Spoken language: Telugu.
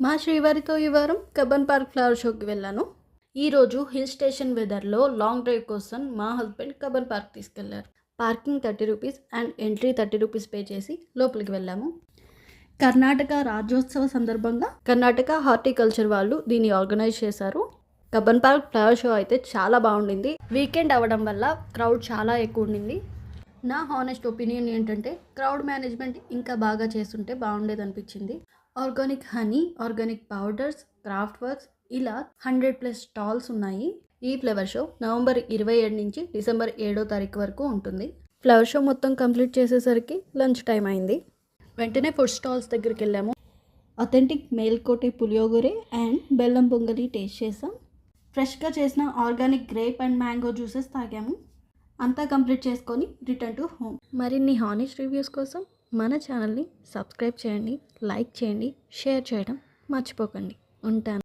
మా శ్రీవారితో ఈ వారం కబ్బన్ పార్క్ ఫ్లవర్ షోకి వెళ్ళాను. ఈరోజు హిల్ స్టేషన్ వెదర్లో లాంగ్ డ్రైవ్ కోసం మా హస్బెండ్ కబ్బన్ పార్క్ తీసుకెళ్లారు. Parking 30 rupees and entry 30 rupees pay చేసి లోపలికి వెళ్ళాము. కర్ణాటక రాజ్యోత్సవ సందర్భంగా కర్ణాటక హార్టికల్చర్ వాళ్ళు దీన్ని ఆర్గనైజ్ చేశారు. కబ్బన్ పార్క్ ఫ్లవర్ షో అయితే చాలా బాగుండింది. వీకెండ్ అవ్వడం వల్ల క్రౌడ్ చాలా ఎక్కువ ఉండింది. నా హానెస్ట్ ఒపీనియన్ ఏంటంటే క్రౌడ్ మేనేజ్మెంట్ ఇంకా బాగా చేస్తుంటే బాగుండేది అనిపించింది. Organic honey, organic powders, craft works ఇలా 100+ స్టాల్స్ ఉన్నాయి. ఈ ఫ్లవర్ షో నవంబర్ 27 నుంచి డిసెంబర్ 7వ తారీఖు వరకు ఉంటుంది. ఫ్లవర్ షో మొత్తం కంప్లీట్ చేసేసరికి లంచ్ టైం అయింది. వెంటనే ఫుడ్ స్టాల్స్ దగ్గరికి వెళ్ళాము. అథెంటిక్ మేల్కోటే పులియోగరే అండ్ బెల్లం పొంగలి టేస్ట్ చేసాం. ఫ్రెష్గా చేసిన organic grape and mango juices తాగాము. అంతా కంప్లీట్ చేసుకొని రిటర్న్ టు హోమ్. మరిన్ని హానెస్ట్ రివ్యూస్ కోసం మన ఛానల్ని సబ్స్క్రైబ్ చేయండి, లైక్ చేయండి, షేర్ చేయడం మర్చిపోకండి. ఉంటాను.